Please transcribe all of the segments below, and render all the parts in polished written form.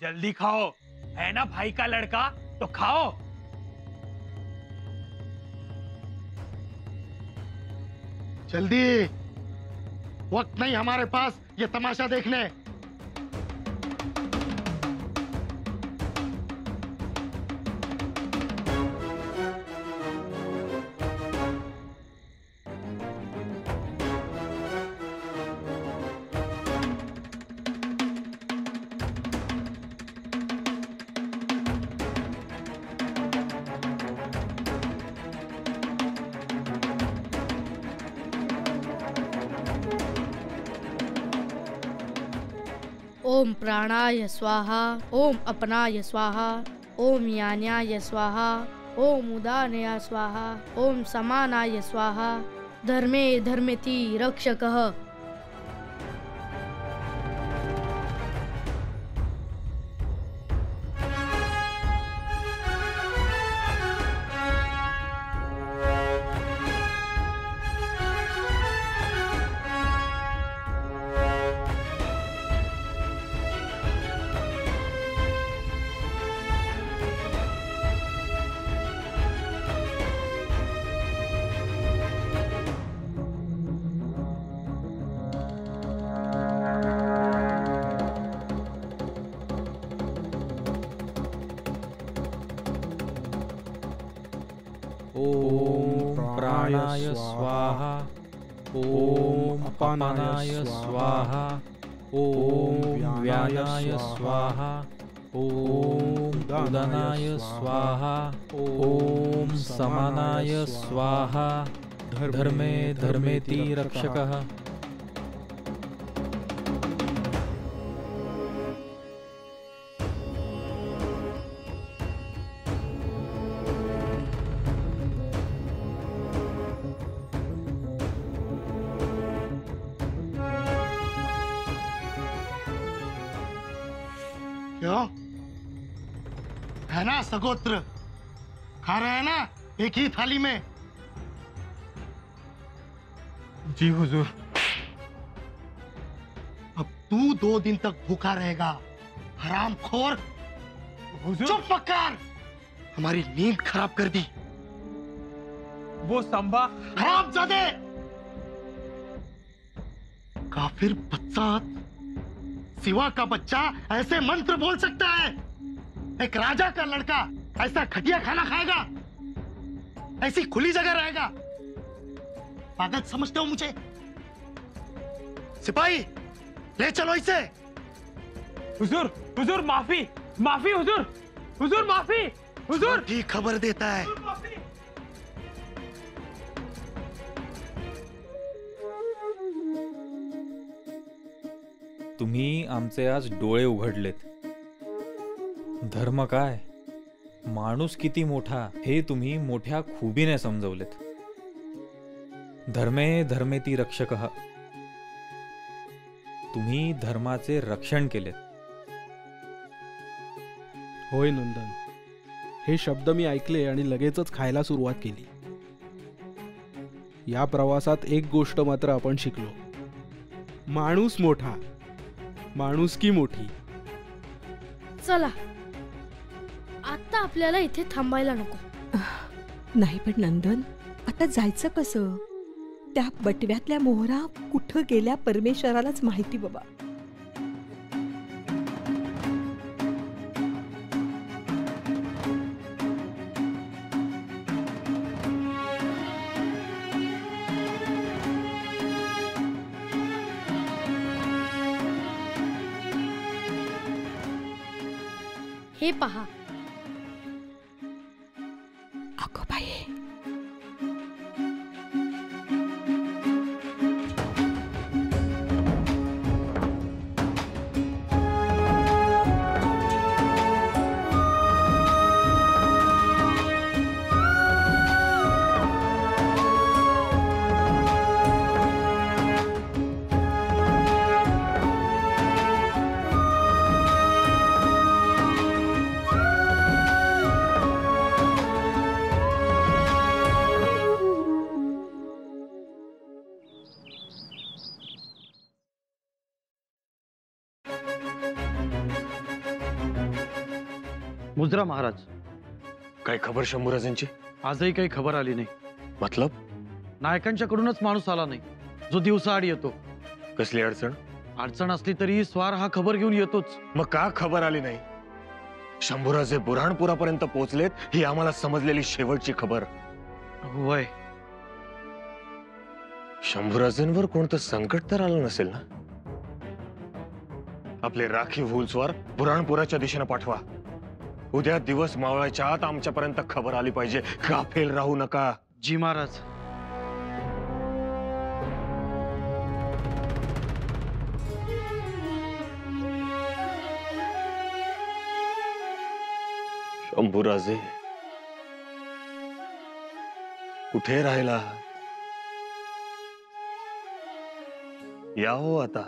जल्दी खाओ, है ना भाई का लड़का, तो खाओ। जल्दी, वक्त नहीं हमारे पास ये तमाशा देखने। ओम प्राणाय स्वाहा, ओम अपनाय स्वाहा, ओम यान्याय स्वाहा, ओम उदानया स्वाहा, ओम समानाय स्वाहा। धर्मे धर्मेति रक्षकः। ओम प्राणाय स्वाहा, ओम अपानाय स्वाहा, ओम व्यानाय स्वाहा, ओम उदानाय स्वाहा, ओम समानाय स्वाहा। धर्मे धर्मेति रक्षकः। क्यों? है ना सगोत्र? खा रहे हैं ना एक ही थाली में? जी हुजूर। अब तू 2 दिन तक भूखा रहेगा, हरामखोर। हुजूर, चुप मक्कार, हमारी नींद खराब कर दी। वो संभा। हरामजादे, काफिर बच्चा, सिवा का बच्चा ऐसे मंत्र बोल सकता है? एक राजा का लड़का ऐसा घटिया खाना खाएगा? ऐसी खुली जगह रहेगा? पागल समझते हो मुझे? सिपाही, ले चलो इसे। हुजूर, हुजूर माफी, माफी हुजूर, हुजूर माफी, हुजूर। ठीक खबर देता है। माफी। तुम्ही आमचे आज डोळे उघडलेत। धर्म काय, माणूस किती मोठा हे तुम्ही मोठ्या खुबीने समजवलेत। धर्मे धर्मेति रक्षकः। तुम्ही धर्माचे रक्षण केलेत। होय नंदन, हे शब्द मी ऐकले आणि लगेचच खायला सुरुवात केली। या प्रवासात एक गोष्ट मात्र आपण शिकलो, माणूस मोठा, माणुसकी मोठी। चला, आता आपल्याला इथे थांबायला नको। नाही पण नंदन, आता जायचं कसं? त्या बटव्यातल्या मोहरा कुठं गेल्या परमेश्वरालाच माहिती बाबा। हे पहा, अगो बाई, मुजरा महाराज. काय खबर शंभूराजांची? आजही काही खबर आली नाही. मतलब? नायकांच्याकडूनच माणूस आला नाही जो दिवसाआड येतो. कसली अडचण? अडचण असली तरी स्वार हा खबर घेऊन येतोच. मग का खबर आली नाही? शंभूराजे बुऱ्हाणपुरापर्यंत पोहोचलेत ही आम्हाला समजलेली शेवटची खबर. वय शंभूराजेंवर कोणतं संकट तर आलं नसेल ना? आपले राखीव हुलस्वार बुऱ्हाणपुराच्या दिशेने पाठवा. उद्या दिवस मावळायच्या आत आमच्यापर्यंत खबर आली पाहिजे. गाफेल राहू नका. जी महाराज. शंभूराजे कुठे राहिला? या हो आता.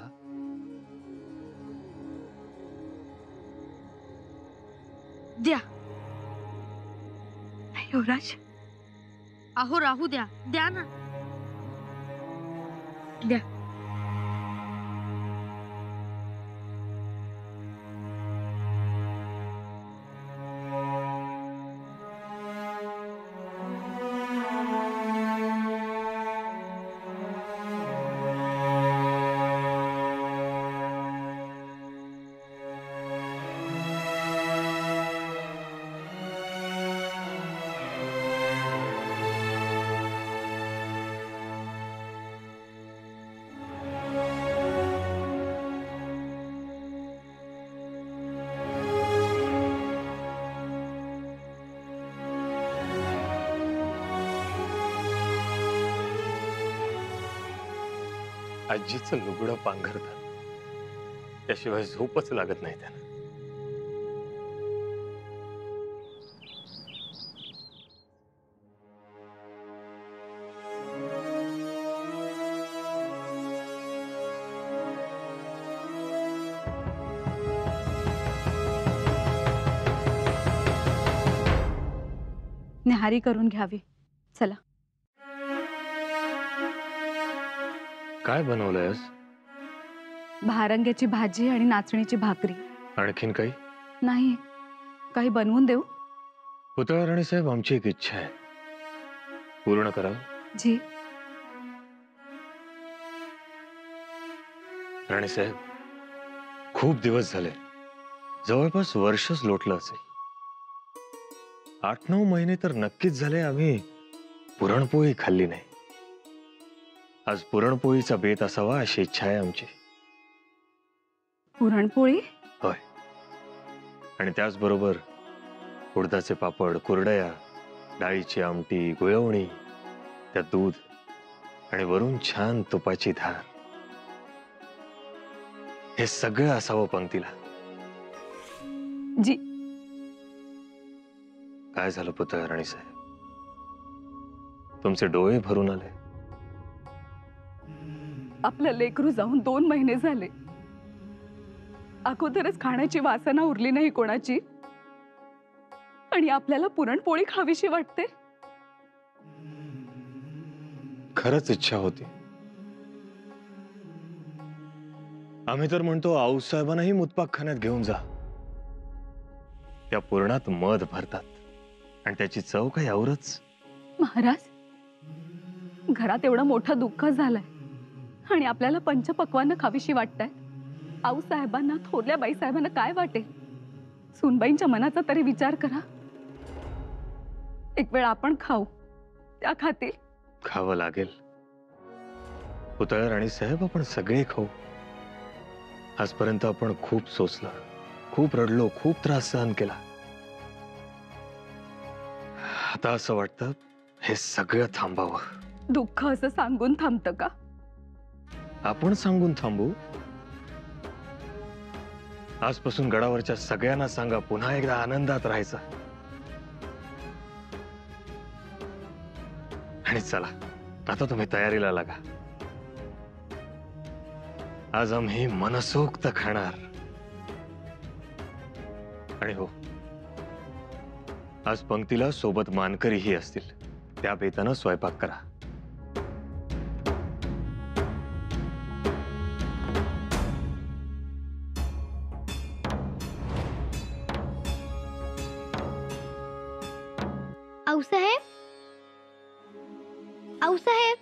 द्या. युवराज, अहो राहू द्या, द्या ना. द्या. आजीचं लुगडं पांघरतात त्याशिवाय झोपच लागत नाही त्यांना. न्याहारी करून घ्यावी. चला. काय बनवलंयस? भारंग्याची भाजी आणि नाचणीची भाकरी. आणखीन काही नाही. काही बनवून देऊ? पुतळा राणी साहेब, आमची एक इच्छा आहे, पूर्ण करा. जी. राणी साहेब, खूप दिवस झाले, जवळपास वर्षच लोटलं असेल. 8-9 महिने तर नक्कीच झाले आम्ही पुरणपोळी खाल्ली नाही. आज पुरणपोळीचा बेत असावा अशी इच्छा आहे आमची. पुरणपोळी? होय. आणि त्याचबरोबर उडदाचे पापड, कुरडया, डाळीची आमटी, गुळवणी, त्यात दूध आणि वरून छान तुपाची धार. हे सगळं असावं पंक्तीला. जी. काय झालं पुतळा राणी साहेब? तुमचे डोळे भरून आले. आपलं लेकरू जाऊन 2 महिने झाले. अगोदरच खाण्याची वासना उरली नाही कोणाची, आणि आपल्याला पुरणपोळी खावीशी वाटते. खरंच इच्छा होती. आम्ही तर म्हणतो आऊसाहेबांनाही मुतपाकखान्यात घेऊन जा. त्या पुरणात मध भरतात आणि त्याची चव काही औरच. महाराज, घरात एवढं मोठं दुःख झालंय आणि आपल्याला पंचपक्वान्न खावीशी वाटतायत. आऊसाहेबांना, थोरल्या बाईसाहेबांना काय वाटेल? सुनबाईंच्या मनाचा तरी विचार करा. एक वेळ आपण खाऊ, त्या खातील. खावं लागेल पुतळा राणी साहेब, आपण सगळे खाऊ. आजपर्यंत आपण खूप सोसलं, खूप रडलो, खूप त्रास सहन केला. आता असं वाटतं हे सगळं थांबावं. दुःख असं सांगून थांबतं का? आपण सांगून थांबू. आजपासून गडावरच्या सगळ्यांना सांगा पुन्हा एकदा आनंदात राहायचं. आणि चला आता तुम्ही तयारीला लागा. आज आम्ही मनसोक्त खाणार. आणि हो, आज पंक्तीला सोबत मानकरीही असतील. त्या बेतानं स्वयंपाक करा. आऊसाहेब, आऊसाहेब,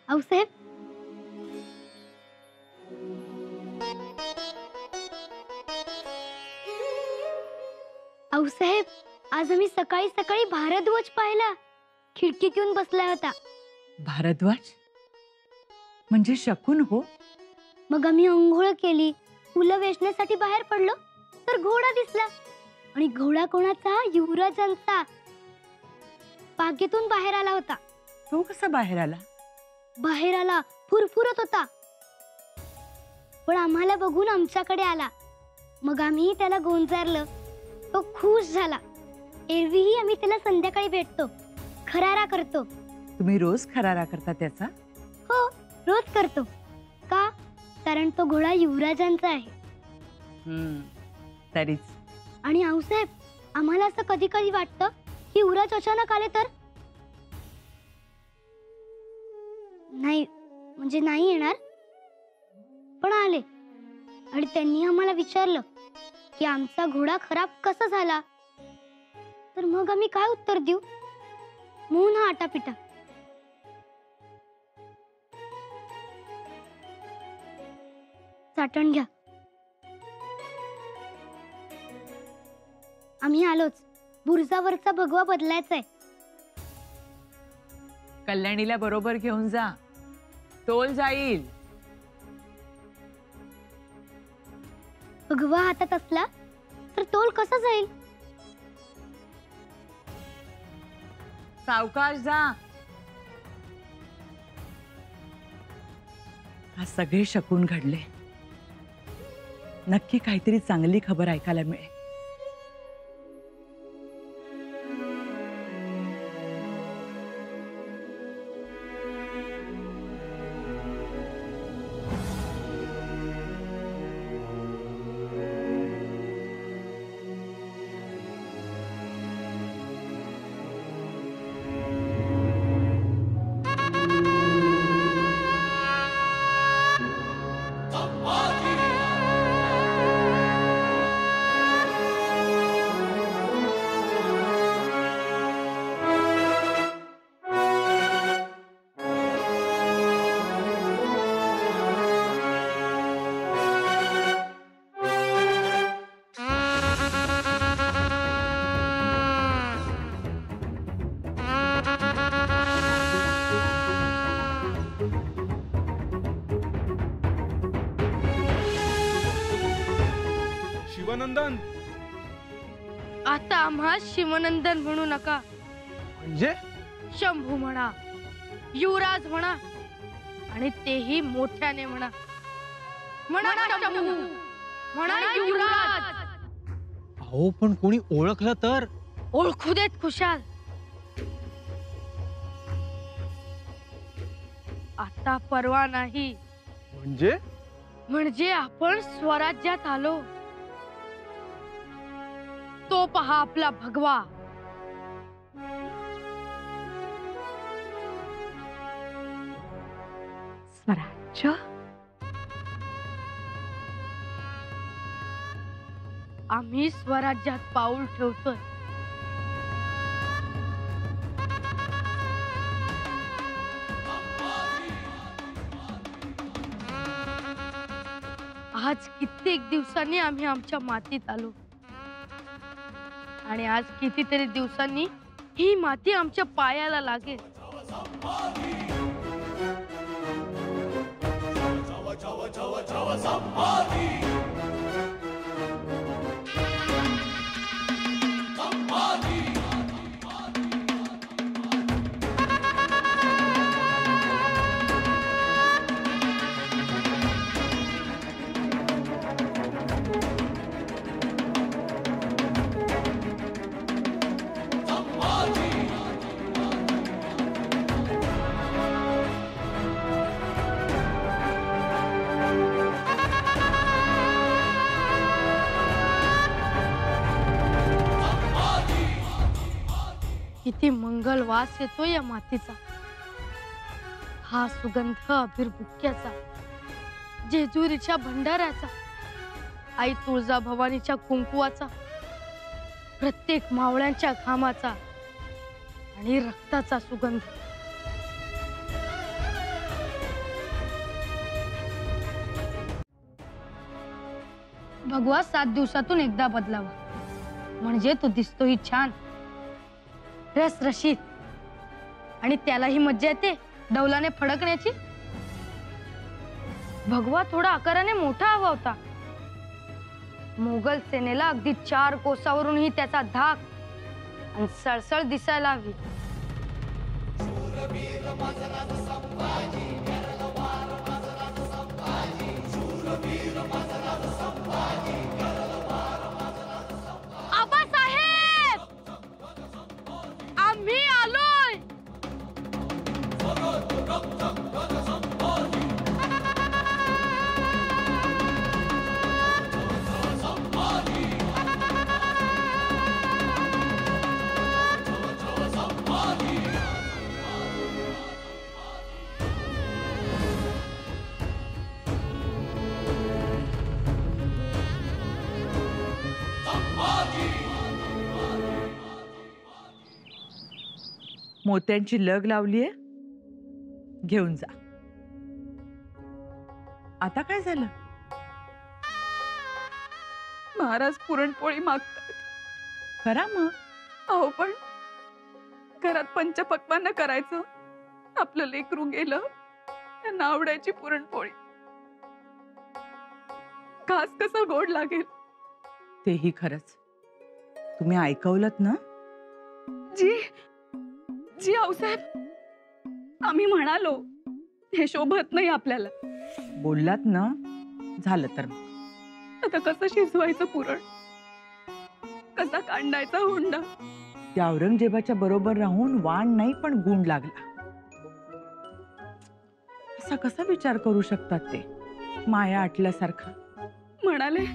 आऊसाहेब, आऊसाहेब, आज आम्ही सकाळी सकाळी भारद्वाज पाहिला. खिडकीत येऊन बसला होता. भारद्वाज म्हणजे शकून हो. मग आम्ही अंघोळ केली, फुलं वेचण्यासाठी बाहेर पडलो तर घोडा दिसला. आणि घोडा कोणाचा? युवराजांचा. बागेतून बाहेर आला होता. तो कसा बाहेर आला? बाहेर आला, फुरफुरत होता. पण आम्हाला बघून आमच्याकडे आला. मग आम्ही त्याला गोंजारलं. तो खुश झाला. एरवीही आम्ही त्याला संध्याकाळी भेटतो, खरारा करतो. तुम्ही रोज खरारा करता त्याचा? हो, रोज करतो. का? कारण तो घोडा युवराजांचा आहे. तरीच. आणि आऊसाहेब, आम्हाला असं कधी कधी वाटतं की युवराज अचानक आले तर. नाही म्हणजे नाही येणार, पण आले आणि त्यांनी आम्हाला विचारलं की आमचा घोडा खराब कसा झाला. तर मग आम्ही काय उत्तर देऊ? मौन हा आटापिटा. चाटण घ्या. आम्ही आलोच. बुरजावरचा भगवा बदलायचा आहे. कल्याणीला बरोबर घेऊन जा, तोल जाईल. भगवा हातात असला तर तोल कसा जाईल? सावकाश जा. आज सगळे शकून घडले. नक्की काहीतरी चांगली खबर ऐकायला मिळेल. शिवनंदन, आता आम्हा शिवनंदन म्हणू नका. म्हणजे शंभू म्हणा, युवराज म्हणा, आणि तेही मोठ्याने म्हणा. म्हणा शंभू, म्हणा युवराज. अहो पण कोणी ओळखलं तर? ओळखू देत खुशाल. आता परवा नाही. म्हणजे आपण स्वराज्यात आलो. तो पहा आपला भगवा. स्वराज्य? आम्ही स्वराज्यात पाऊल ठेवतोय. आज कित्येक दिवसांनी आम्ही आमच्या मातीत आलो. आणि आज कितीतरी दिवसांनी ही माती आमच्या पायाला लागेल. किती मंगल वास येतो या मातीचा. हा सुगंध अभिर बुक्क्याचा, जेजुरीच्या भंडाऱ्याचा, आई तुळजाभवानीच्या कुंकुवाचा, प्रत्येक मावळ्यांच्या घामाचा आणि रक्ताचा सुगंध. भगवा 7 दिवसातून एकदा बदलावा, म्हणजे तो दिसतोही छान, रसरशीत, आणि त्यालाही मज्जा येते डौलाने फडकण्याची. भगवा थोडा आकाराने मोठा हवा होता. मोगल सेनेला अगदी 4 कोसावरूनही त्याचा धाक आणि सळसळ दिसायला हवी. आबासाहेब, आम्ही आलोय. मोत्यांची लग लावलीये, घेऊन जा. आता काय झालं? महाराज पुरणपोळी मागतात. करा मग. अहो पण घरात पंचपक्वान्न करायचं. आपलं लेकरू गेलं, त्यांना आवडायची पुरणपोळी. घास कसा गोड लागेल. तेही खरंच. तुम्ही ऐकवलत ना? जी जी आऊसाहेब, आम्ही म्हणालो हे शोभत नाही आपल्याला. बोललात ना, झालं तर मग. आता कसं शिजवायचं पुरण, कसा कांडायचा हुंडा. त्या औरंगजेबाच्या बरोबर राहून वाण नाही पण गुण लागला. असा कसा विचार करू शकतात ते, माया आटल्यासारखा. म्हणाले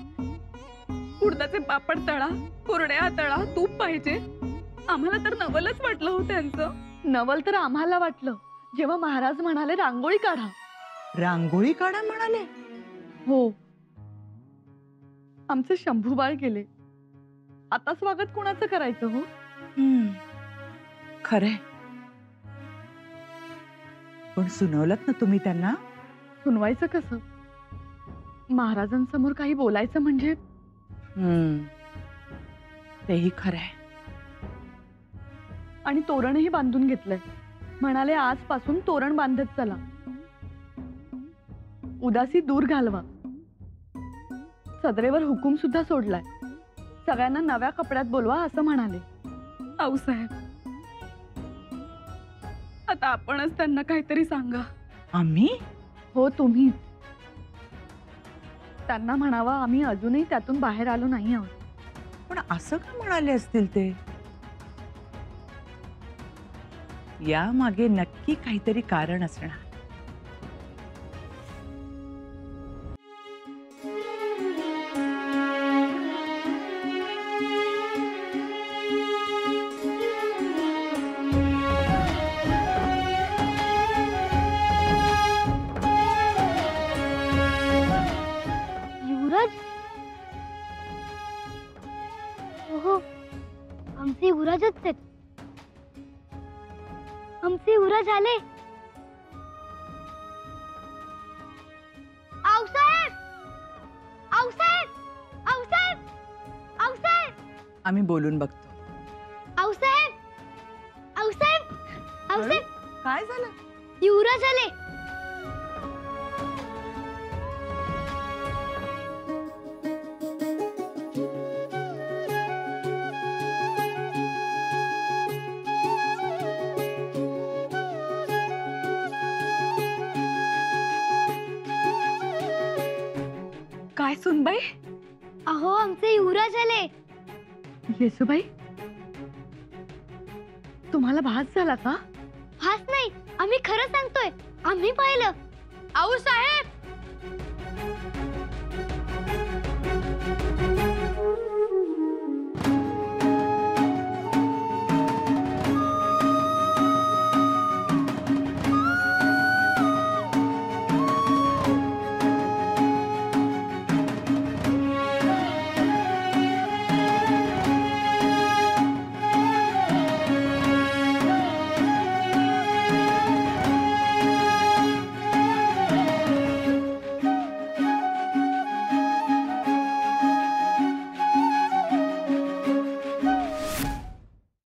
उडदाचे पापड तळा, कुरड्या तळा, तूप पाहिजे. आम्हाला तर नवलच वाटलं हो त्यांचं. नवल तर आम्हाला वाटलं जेव्हा महाराज म्हणाले रांगोळी काढा. रांगोळी काढा म्हणाले? हो. आमचे शंभूबाळ गेले, आता स्वागत कोणाचं करायचं हो? खरंय. पण सुनवलत ना तुम्ही त्यांना? सुनवायचं कसं? महाराजांसमोर काही बोलायचं म्हणजे. तेही खरंय. आणि तोरणही बांधून घेतलंय. म्हणाले आजपासून तोरण बांधत चला, उदासी दूर घालवा. सदरेवर हुकूम सुद्धा सोडलाय. सगळ्यांना नव्या कपड्यात बोलवा असं म्हणाले. आऊसाहेब, आता आपणच त्यांना काहीतरी सांगा. आम्ही? हो, तुम्ही. त्यांना म्हणावा आम्ही अजूनही त्यातून बाहेर आलो नाही आहोत. पण असं का म्हणाले असतील ते? या मागे नक्की काहीतरी कारण असणार. युवराज? हो, आमचे युवराजच आहेत. आमचे युवराज आले. आऊसाहेब, आऊसाहेब, आऊसाहेब, आऊसाहेब. आम्ही बोलून बघतो. आऊसाहेब, आऊसाहेब, आऊसाहेब. काय झालं? युवराज आले. काय सुनबाई? अहो, आमचे युवराज आले. येसूबाई, तुम्हाला भास झाला का? भास नाही, आम्ही खरं सांगतोय. आम्ही पाहिलं. आऊसाहेब,